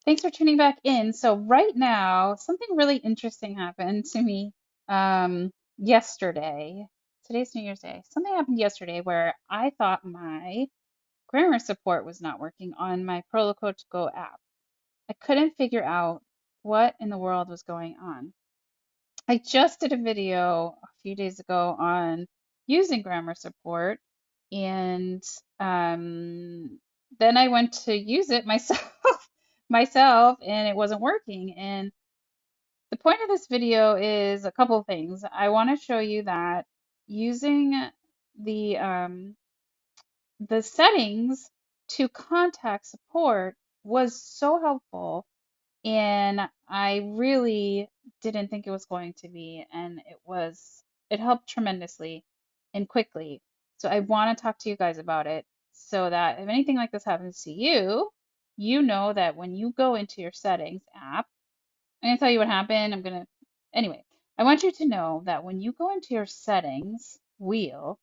Thanks for tuning back in. So right now, something really interesting happened to me yesterday. Today's New Year's Day. Something happened yesterday where I thought my grammar support was not working on my Proloquo2Go app. I couldn't figure out what in the world was going on. I just did a video a few days ago on using grammar support, and then I went to use it myself myself, and it wasn't working. And the point of this video is a couple of things. I want to show you that using the um, the settings to contact support was so helpful, and I really didn't think it was going to be, and it helped tremendously and quickly. So I want to talk to you guys about it so that if anything like this happens to you, you know that when you go into your settings app, I'm going to tell you what happened. Anyway, I want you to know that when you go into your settings wheel,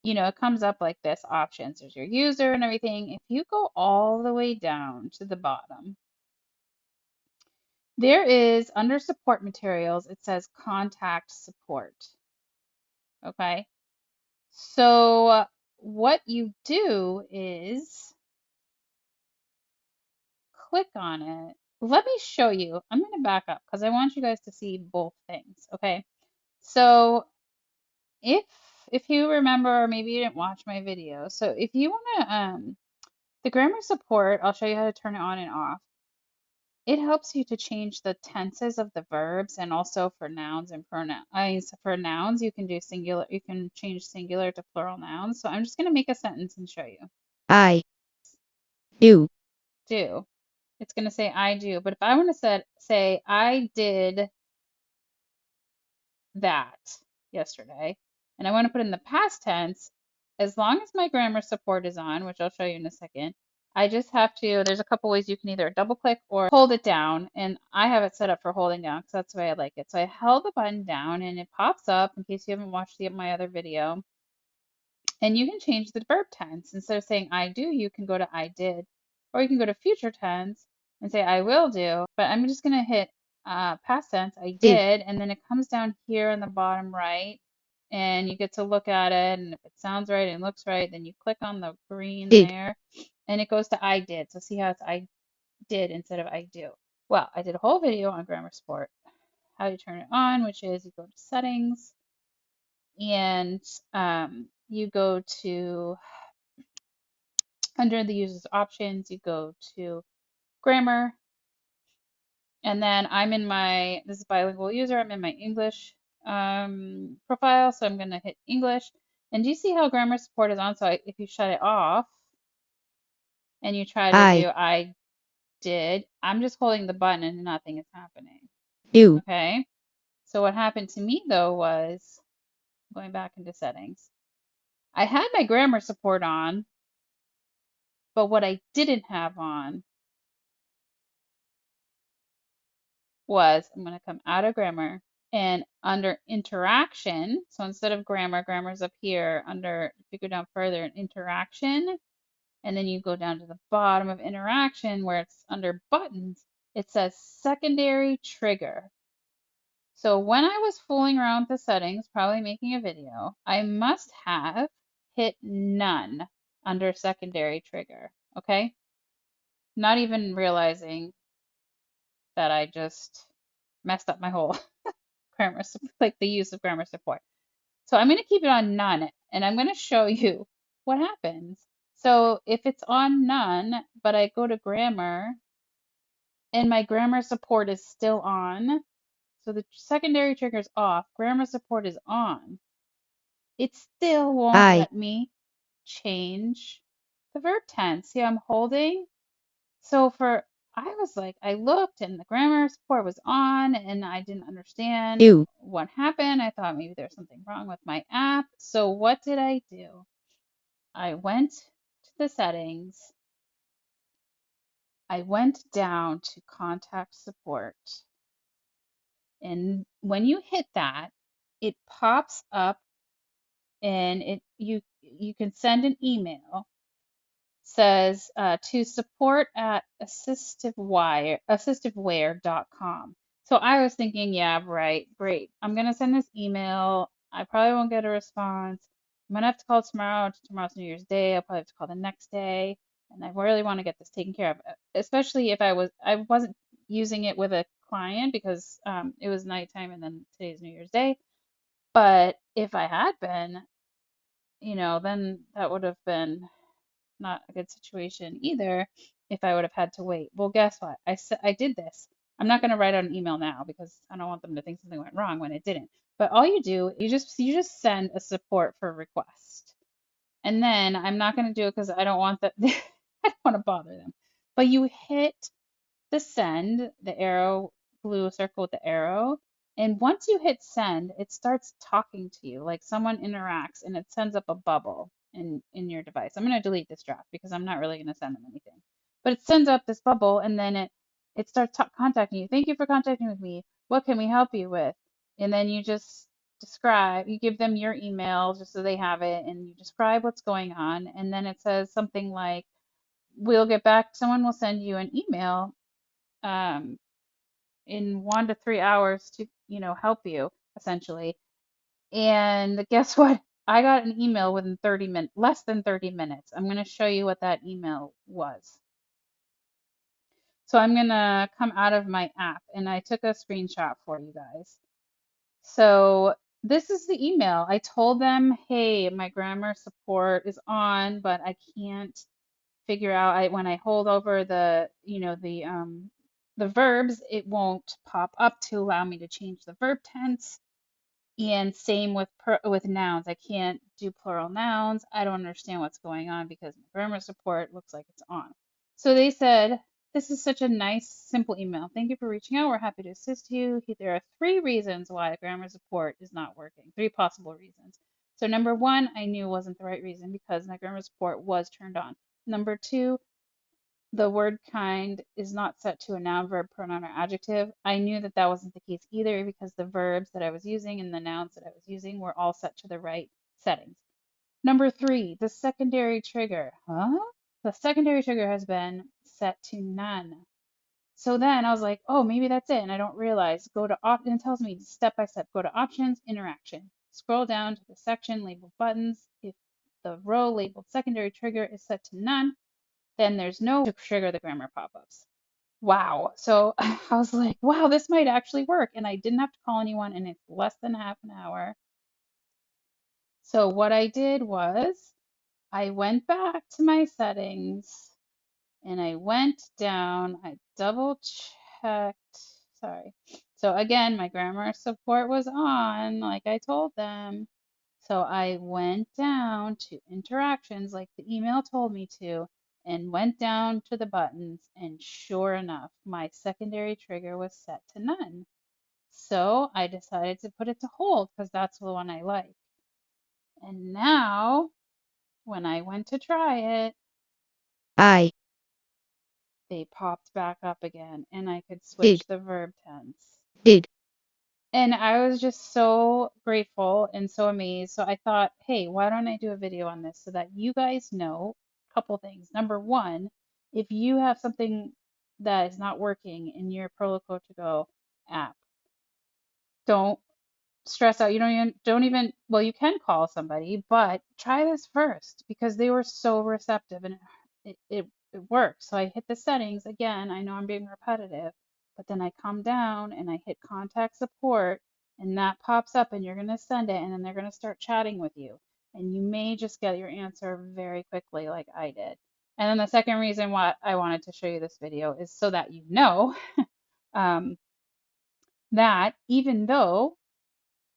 it comes up like this options. There's your user and everything. If you go all the way down to the bottom, there is under support materials, it says contact support. Okay. So what you do is click on it. Let me show you. I'm going to back up because I want you guys to see both things. Okay. So if if you remember, or maybe you didn't watch my video, so if you want to the grammar support, I'll show you how to turn it on and off. It helps you to change the tenses of the verbs, and also for nouns and pronouns. For nouns, you can do singular, you can change singular to plural nouns. So I'm just going to make a sentence and show you. I do. Do. It's going to say I do. But if I want to say I did that yesterday, and I want to put in the past tense, as long as my grammar support is on, which I'll show you in a second, I just have to, there's a couple ways you can either double click or hold it down, and I have it set up for holding down because that's the way I like it. So I held the button down and it pops up in case you haven't watched my other video, and you can change the verb tense. Instead of saying I do, you can go to I did, or you can go to future tense and say I will do, but I'm just going to hit past tense, I Did. did, and then it comes down here in the bottom right, and you get to look at it, and if it sounds right and looks right, then you click on the green Did. there, and it goes to I did. So see how it's I did instead of I do. Well, I did a whole video on grammar support, how you turn it on, which is you go to settings, and you go to under the user's options, you go to grammar, and then this is bilingual user, I'm in my English profile, so I'm going to hit English. And do you see how grammar support is on? So if you shut it off and you try to I do I did, I'm just holding the button and nothing is happening. do. Okay. So what happened to me though was going back into settings. I had my grammar support on, but what I didn't have on was I'm going to come out of grammar, and under interaction, so instead of grammar's up here under, if you go down further in interaction, and then you go down to the bottom of interaction where it's under buttons, it says secondary trigger. So when I was fooling around with the settings, probably making a video, I must have hit none under secondary trigger, okay? Not even realizing that I just messed up my whole grammar, like the use of grammar support. So I'm going to keep it on none, and I'm going to show you what happens. So if it's on none, but I go to grammar and my grammar support is still on, so the secondary trigger is off, grammar support is on, it still won't I let me change the verb tense. See, I'm holding. So I was like, I looked and the grammar support was on and I didn't understand do. what happened. I thought maybe there's something wrong with my app. So what did I do? I went to the settings. I went down to contact support. And when you hit that, it pops up and you can send an email. says to support at assistiveware.com. So I was thinking, yeah, right, great. I'm gonna send this email. I probably won't get a response. I'm gonna have to call tomorrow. Tomorrow's New Year's Day. I'll probably have to call the next day. And I really want to get this taken care of, especially if I wasn't using it with a client because it was nighttime and then today's New Year's Day. But if I had been, then that would have been not a good situation either if I would have had to wait. Well, guess what? I did this. I'm not going to write out an email now because I don't want them to think something went wrong when it didn't. But all you do, you just send a support for request. And then I'm not going to do it because I don't want that I don't want to bother them. But you hit the send, the arrow, blue circle with the arrow. And once you hit send, it starts talking to you like someone interacts and it sends up a bubble in your device. I'm going to delete this draft because I'm not really going to send them anything. But it sends up this bubble and then it starts contacting you. Thank you for contacting with me. What can we help you with? And then you just describe, you give them your email just so they have it and you describe what's going on. And then it says something like, we'll get back, someone will send you an email um, in 1 to 3 hours to, help you essentially. And guess what? I got an email within 30 minutes, less than 30 minutes. I'm going to show you what that email was. So I'm going to come out of my app and I took a screenshot for you guys. So this is the email. I told them, hey, my grammar support is on, but I can't figure out when I hold over the verbs, it won't pop up to allow me to change the verb tense. And same with nouns. I can't do plural nouns. I don't understand what's going on because my grammar support looks like it's on. So they said, this is such a nice, simple email. Thank you for reaching out. We're happy to assist you. There are 3 reasons why grammar support is not working, 3 possible reasons. So number 1, I knew it wasn't the right reason because my grammar support was turned on. Number 2, the word kind is not set to a noun, verb, pronoun, or adjective. I knew that that wasn't the case either because the verbs that I was using and the nouns that I was using were all set to the right settings. Number 3, the secondary trigger. Huh? The secondary trigger has been set to none. So then I was like, oh, maybe that's it. And I don't realize. Go to and it tells me step by step. Go to options, interaction. Scroll down to the section labeled buttons. If the row labeled secondary trigger is set to none, then there's no to trigger the grammar pop-ups. Wow. So I was like, wow, this might actually work. And I didn't have to call anyone, and it's less than half an hour. So what I did was I went back to my settings and I went down, I double checked. Sorry. So again, my grammar support was on, like I told them. So I went down to interactions like the email told me to, and went down to the buttons, and sure enough, my secondary trigger was set to none. So I decided to put it to hold because that's the one I like. And now, when I went to try it, I they popped back up again, and I could did, switch the verb tense. did. And I was just so grateful and so amazed. So I thought, hey, why don't I do a video on this so that you guys know a couple things. Number 1, if you have something that is not working in your Proloquo2Go app, don't stress out. You don't even well, you can call somebody, but try this first because they were so receptive and it worked. So I hit the settings again. I know I'm being repetitive, but then I come down and I hit contact support and that pops up and you're going to send it and then they're going to start chatting with you. And you may just get your answer very quickly like I did. And then the second reason why I wanted to show you this video is so that you know um, that even though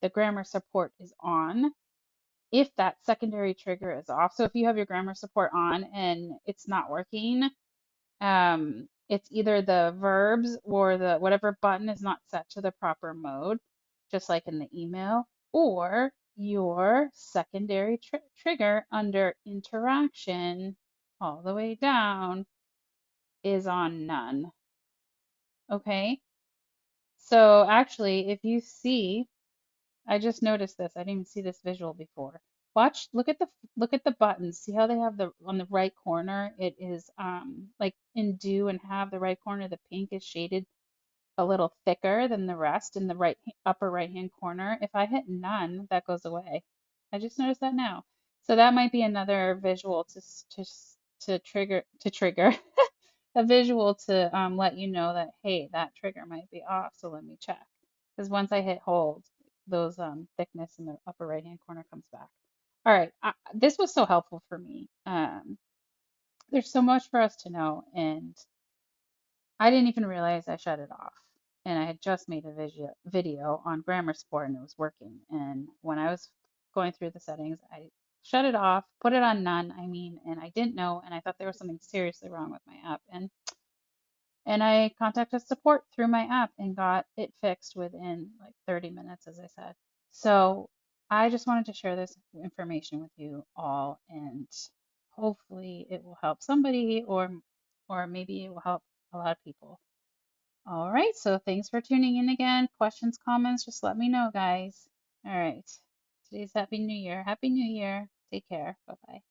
the grammar support is on, if that secondary trigger is off, so if you have your grammar support on and it's not working, it's either the verbs or the whatever button is not set to the proper mode, just like in the email, or your secondary trigger under interaction all the way down is on none. Okay, so actually, if you see, I just noticed this. I didn't even see this visual before. Look at the buttons. See how they have the on the right corner, it is like in do and have the right corner, the pink is shaded a little thicker than the rest in the upper right hand corner. If I hit none, that goes away. I just noticed that now. So that might be another visual to trigger a visual to let you know that hey, that trigger might be off. So let me check. Because once I hit hold, those thickness in the upper right hand corner comes back. All right, this was so helpful for me. There's so much for us to know, and I didn't even realize I shut it off. And I had just made a video on grammar support and it was working. And when I was going through the settings, I shut it off, put it on none, I mean, and I didn't know, and I thought there was something seriously wrong with my app. And I contacted support through my app and got it fixed within like 30 minutes, as I said. So I just wanted to share this information with you all, and hopefully it will help somebody, or maybe it will help a lot of people. All right, so thanks for tuning in again. Questions, comments, just let me know, guys. All right. Today's Happy New Year. Happy New Year. Take care. Bye-bye.